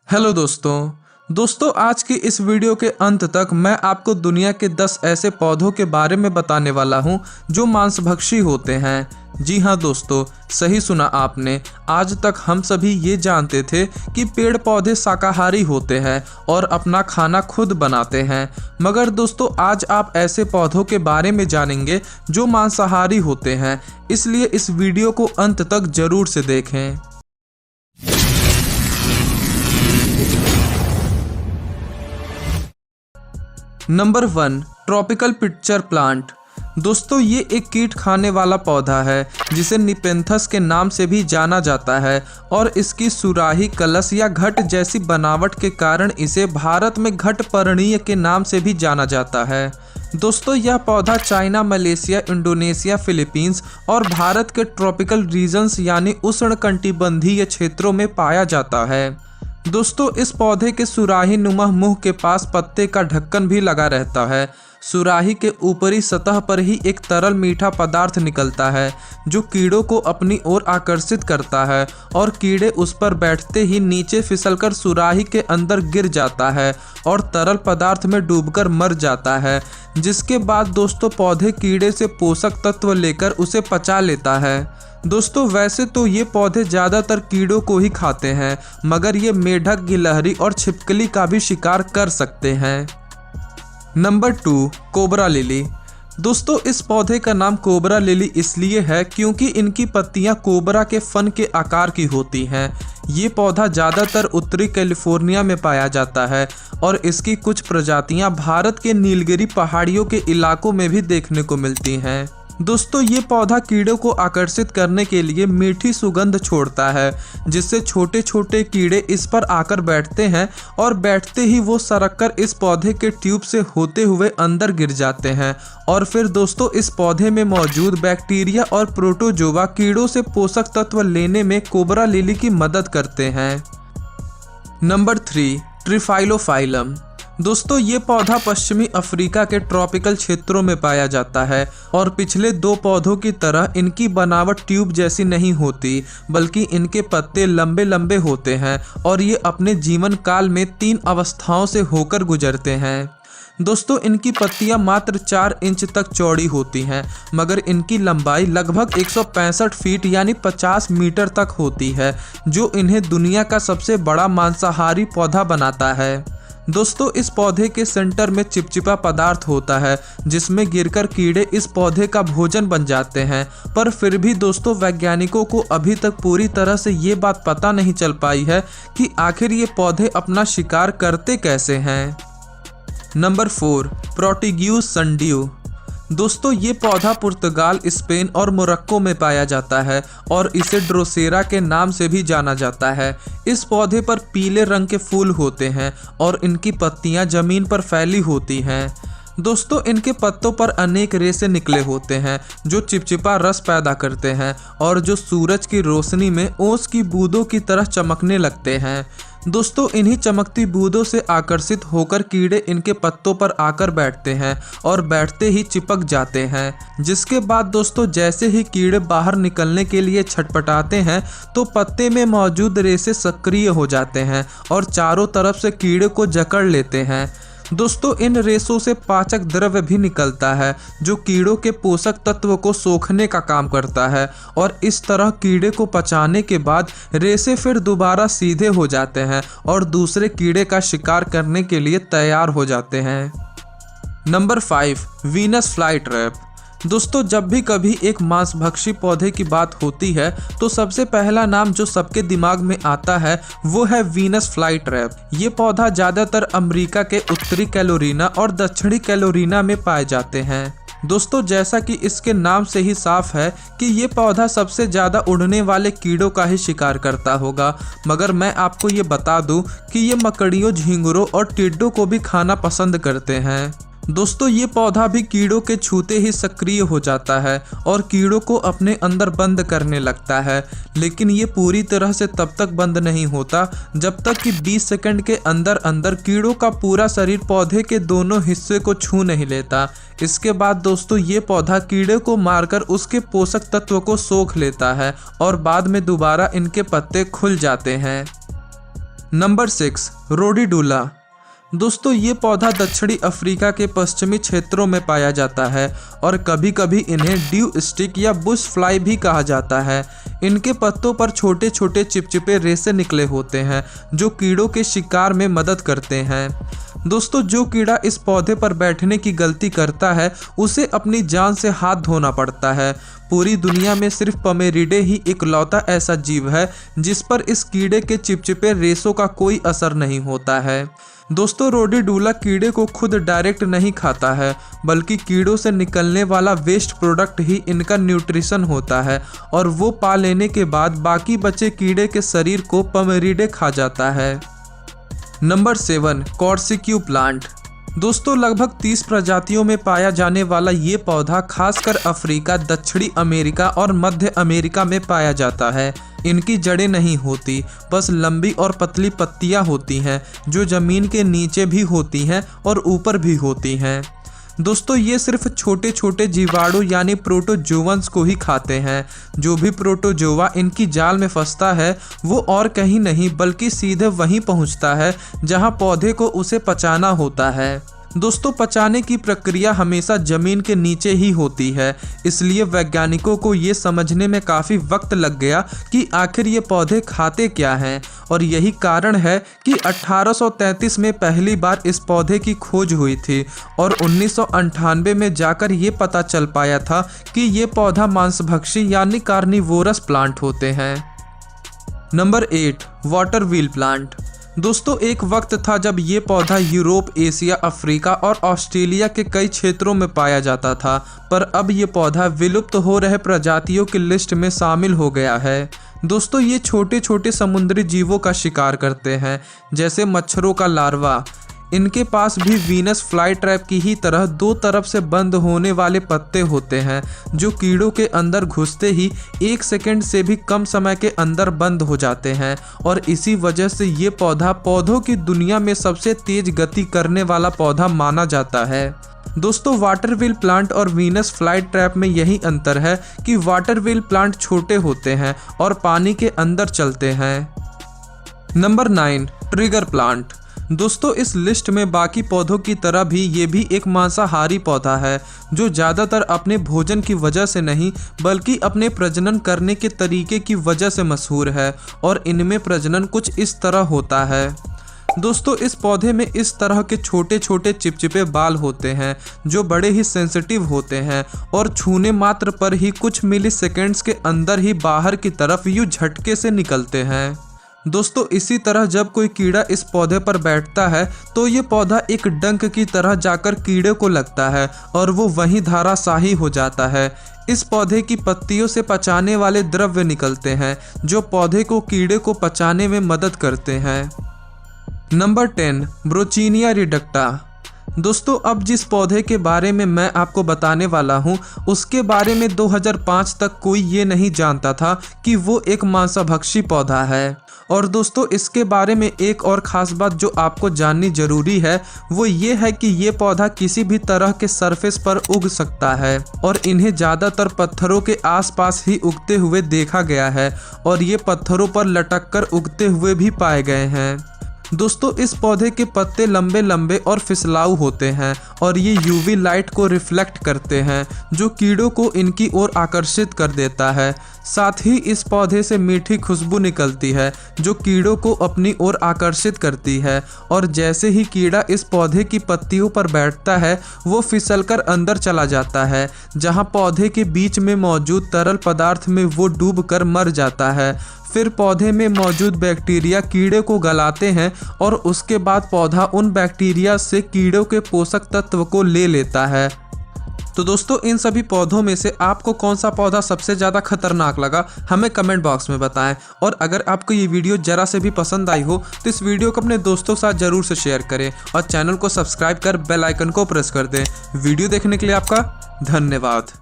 Hello दोस्तों आज की इस वीडियो के अंत तक मैं आपको दुनिया के 10 ऐसे पौधों के बारे में बताने वाला हूं जो मांसभक्षी होते हैं। जी हाँ दोस्तों, सही सुना आपने। आज तक हम सभी ये जानते थे कि पेड़ पौधे शाकाहारी होते हैं और अपना खाना खुद बनाते हैं, मगर दोस्तों आज आप ऐसे पौधों के बारे में जानेंगे जो मांसाहारी होते हैं, इसलिए इस वीडियो को अंत तक जरूर से देखें। Number 1, tropical pitcher plant. दोस्तों ये एक कीट खाने वाला पौधा है जिसे निपेंथस के नाम से भी जाना जाता है और इसकी सुराही, कलश या घट जैसी बनावट के कारण इसे भारत में घट पर्णीय के नाम से भी जाना जाता है। दोस्तों यह पौधा चाइना, मलेशिया, इंडोनेशिया, फिलीपींस और भारत के ट्रॉपिकल रीजन्स यानी उष्णकटिबंधीय क्षेत्रों में पाया जाता है। दोस्तों इस पौधे के सुराही नुमा मुंह के पास पत्ते का ढक्कन भी लगा रहता है। सुराही के ऊपरी सतह पर ही एक तरल मीठा पदार्थ निकलता है जो कीड़ों को अपनी ओर आकर्षित करता है और कीड़े उस पर बैठते ही नीचे फिसलकर सुराही के अंदर गिर जाता है और तरल पदार्थ में डूबकर मर जाता है, जिसके बाद दोस्तों पौधे कीड़े से पोषक तत्व लेकर उसे पचा लेता है। दोस्तों वैसे तो ये पौधे ज़्यादातर कीड़ों को ही खाते हैं, मगर ये मेढक, गिलहरी और छिपकली का भी शिकार कर सकते हैं। Number 2, cobra lily. दोस्तों इस पौधे का नाम कोबरा लिली इसलिए है क्योंकि इनकी पत्तियां कोबरा के फन के आकार की होती हैं। ये पौधा ज़्यादातर उत्तरी कैलिफोर्निया में पाया जाता है और इसकी कुछ प्रजातियां भारत के नीलगिरी पहाड़ियों के इलाकों में भी देखने को मिलती हैं। दोस्तों ये पौधा कीड़ों को आकर्षित करने के लिए मीठी सुगंध छोड़ता है, जिससे छोटे छोटे कीड़े इस पर आकर बैठते हैं और बैठते ही वो सरककर इस पौधे के ट्यूब से होते हुए अंदर गिर जाते हैं और फिर दोस्तों इस पौधे में मौजूद बैक्टीरिया और प्रोटोजोआ कीड़ों से पोषक तत्व लेने में कोबरा लिली की मदद करते हैं। नंबर 3, ट्रिफाइलोफाइलम। दोस्तों ये पौधा पश्चिमी अफ्रीका के ट्रॉपिकल क्षेत्रों में पाया जाता है और पिछले 2 पौधों की तरह इनकी बनावट ट्यूब जैसी नहीं होती, बल्कि इनके पत्ते लंबे लंबे होते हैं और ये अपने जीवन काल में 3 अवस्थाओं से होकर गुजरते हैं। दोस्तों इनकी पत्तियां मात्र 4 इंच तक चौड़ी होती हैं, मगर इनकी लंबाई लगभग 165 फीट यानी 50 मीटर तक होती है, जो इन्हें दुनिया का सबसे बड़ा मांसाहारी पौधा बनाता है। दोस्तों इस पौधे के सेंटर में चिपचिपा पदार्थ होता है जिसमें गिरकर कीड़े इस पौधे का भोजन बन जाते हैं, पर फिर भी दोस्तों वैज्ञानिकों को अभी तक पूरी तरह से ये बात पता नहीं चल पाई है कि आखिर ये पौधे अपना शिकार करते कैसे हैं। नंबर 4, प्रोटीग्यूस संडियो। दोस्तों ये पौधा पुर्तगाल, स्पेन और मोरक्को में पाया जाता है और इसे ड्रोसेरा के नाम से भी जाना जाता है। इस पौधे पर पीले रंग के फूल होते हैं और इनकी पत्तियां जमीन पर फैली होती हैं। दोस्तों इनके पत्तों पर अनेक रेशे निकले होते हैं जो चिपचिपा रस पैदा करते हैं और जो सूरज की रोशनी में ओस की बूंदों की तरह चमकने लगते हैं। दोस्तों इन्हीं चमकती बूंदों से आकर्षित होकर कीड़े इनके पत्तों पर आकर बैठते हैं और बैठते ही चिपक जाते हैं, जिसके बाद दोस्तों जैसे ही कीड़े बाहर निकलने के लिए छटपटाते हैं तो पत्ते में मौजूद रेशे सक्रिय हो जाते हैं और चारों तरफ से कीड़े को जकड़ लेते हैं। दोस्तों इन रेशों से पाचक द्रव्य भी निकलता है जो कीड़ों के पोषक तत्व को सोखने का काम करता है और इस तरह कीड़े को पचाने के बाद रेशे फिर दोबारा सीधे हो जाते हैं और दूसरे कीड़े का शिकार करने के लिए तैयार हो जाते हैं। Number 5, Venus flytrap. दोस्तों जब भी कभी एक मांसभक्षी पौधे की बात होती है तो सबसे पहला नाम जो सबके दिमाग में आता है वो है वीनस फ्लाईट्रैप। ये पौधा ज़्यादातर अमेरिका के उत्तरी कैरोलिना और दक्षिणी कैरोलिना में पाए जाते हैं। दोस्तों जैसा कि इसके नाम से ही साफ है कि ये पौधा सबसे ज़्यादा उड़ने वाले कीड़ों का ही शिकार करता होगा, मगर मैं आपको ये बता दूं कि ये मकड़ियों, झींगुरों और टिड्डों को भी खाना पसंद करते हैं। दोस्तों ये पौधा भी कीड़ों के छूते ही सक्रिय हो जाता है और कीड़ों को अपने अंदर बंद करने लगता है, लेकिन ये पूरी तरह से तब तक बंद नहीं होता जब तक कि 20 सेकंड के अंदर अंदर कीड़ों का पूरा शरीर पौधे के दोनों हिस्से को छू नहीं लेता। इसके बाद दोस्तों ये पौधा कीड़े को मारकर उसके पोषक तत्व को सोख लेता है और बाद में दोबारा इनके पत्ते खुल जाते हैं। नंबर 6 रोडीडुला। दोस्तों ये पौधा दक्षिणी अफ्रीका के पश्चिमी क्षेत्रों में पाया जाता है और कभी कभी इन्हें ड्यू स्टिक या बुश फ्लाई भी कहा जाता है। इनके पत्तों पर छोटे छोटे चिपचिपे रेशे निकले होते हैं जो कीड़ों के शिकार में मदद करते हैं। दोस्तों जो कीड़ा इस पौधे पर बैठने की गलती करता है उसे अपनी जान से हाथ धोना पड़ता है। पूरी दुनिया में सिर्फ पमेरिडे ही इकलौता ऐसा जीव है जिस पर इस कीड़े के चिपचिपे रेशों का कोई असर नहीं होता है। दोस्तों रोडीडुला कीड़े को खुद डायरेक्ट नहीं खाता है बल्कि कीड़ों से निकलने वाला वेस्ट प्रोडक्ट ही इनका न्यूट्रिशन होता है और वो पा लेने के बाद बाकी बचे कीड़े के शरीर को पमेरिडे खा जाता है। नंबर 7 कॉर्सिक्यू प्लांट। दोस्तों लगभग 30 प्रजातियों में पाया जाने वाला ये पौधा खासकर अफ्रीका, दक्षिणी अमेरिका और मध्य अमेरिका में पाया जाता है। इनकी जड़ें नहीं होती, बस लंबी और पतली पत्तियां होती हैं जो ज़मीन के नीचे भी होती हैं और ऊपर भी होती हैं। दोस्तों ये सिर्फ छोटे छोटे जीवाणु यानी प्रोटोजोवंस को ही खाते हैं। जो भी प्रोटोजोवा इनकी जाल में फंसता है वो और कहीं नहीं बल्कि सीधे वहीं पहुंचता है जहां पौधे को उसे पचाना होता है। दोस्तों पचाने की प्रक्रिया हमेशा जमीन के नीचे ही होती है, इसलिए वैज्ञानिकों को ये समझने में काफ़ी वक्त लग गया कि आखिर ये पौधे खाते क्या हैं और यही कारण है कि 1833 में पहली बार इस पौधे की खोज हुई थी और 1998 में जाकर ये पता चल पाया था कि ये पौधा मांसभक्षी यानी कार्निवोरस प्लांट होते हैं। Number 8 water wheel plant. दोस्तों एक वक्त था जब ये पौधा यूरोप, एशिया, अफ्रीका और ऑस्ट्रेलिया के कई क्षेत्रों में पाया जाता था, पर अब ये पौधा विलुप्त हो रहे प्रजातियों की लिस्ट में शामिल हो गया है। दोस्तों ये छोटे छोटे समुद्री जीवों का शिकार करते हैं जैसे मच्छरों का लार्वा। इनके पास भी वीनस फ्लाई ट्रैप की ही तरह दो तरफ से बंद होने वाले पत्ते होते हैं जो कीड़ों के अंदर घुसते ही 1 सेकंड से भी कम समय के अंदर बंद हो जाते हैं और इसी वजह से ये पौधा पौधों की दुनिया में सबसे तेज गति करने वाला पौधा माना जाता है। दोस्तों वाटर व्हील प्लांट और वीनस फ्लाई ट्रैप में यही अंतर है कि वाटर व्हील प्लांट छोटे होते हैं और पानी के अंदर चलते हैं। Number 9 trigger plant. दोस्तों इस लिस्ट में बाकी पौधों की तरह भी ये भी एक मांसाहारी पौधा है जो ज़्यादातर अपने भोजन की वजह से नहीं बल्कि अपने प्रजनन करने के तरीके की वजह से मशहूर है और इनमें प्रजनन कुछ इस तरह होता है। दोस्तों इस पौधे में इस तरह के छोटे छोटे चिपचिपे बाल होते हैं जो बड़े ही सेंसिटिव होते हैं और छूने मात्र पर ही कुछ मिली सेकेंड्स के अंदर ही बाहर की तरफ यूँ झटके से निकलते हैं। दोस्तों इसी तरह जब कोई कीड़ा इस पौधे पर बैठता है तो ये पौधा एक डंक की तरह जाकर कीड़े को लगता है और वो वहीं धाराशाही हो जाता है। इस पौधे की पत्तियों से पचाने वाले द्रव्य निकलते हैं जो पौधे को कीड़े को पचाने में मदद करते हैं। नंबर 10 ब्रोचीनिया रिडक्टा। दोस्तों अब जिस पौधे के बारे में मैं आपको बताने वाला हूँ उसके बारे में 2005 तक कोई ये नहीं जानता था कि वो एक मांसभक्षी पौधा है। और दोस्तों इसके बारे में एक और ख़ास बात जो आपको जाननी ज़रूरी है वो ये है कि ये पौधा किसी भी तरह के सरफेस पर उग सकता है और इन्हें ज़्यादातर पत्थरों के आसपास ही उगते हुए देखा गया है और ये पत्थरों पर लटक कर उगते हुए भी पाए गए हैं। दोस्तों इस पौधे के पत्ते लंबे लंबे और फिसलाऊ होते हैं और ये यूवी लाइट को रिफ्लेक्ट करते हैं जो कीड़ों को इनकी ओर आकर्षित कर देता है। साथ ही इस पौधे से मीठी खुशबू निकलती है जो कीड़ों को अपनी ओर आकर्षित करती है और जैसे ही कीड़ा इस पौधे की पत्तियों पर बैठता है वो फिसलकर अंदर चला जाता है जहां पौधे के बीच में मौजूद तरल पदार्थ में वो डूबकर मर जाता है। फिर पौधे में मौजूद बैक्टीरिया कीड़े को गलाते हैं और उसके बाद पौधा उन बैक्टीरिया से कीड़ों के पोषक तत्व को ले लेता है। तो दोस्तों इन सभी पौधों में से आपको कौन सा पौधा सबसे ज़्यादा खतरनाक लगा हमें कमेंट बॉक्स में बताएं और अगर आपको ये वीडियो ज़रा से भी पसंद आई हो तो इस वीडियो को अपने दोस्तों के साथ ज़रूर से शेयर करें और चैनल को सब्सक्राइब कर बेल आइकन को प्रेस कर दें। वीडियो देखने के लिए आपका धन्यवाद।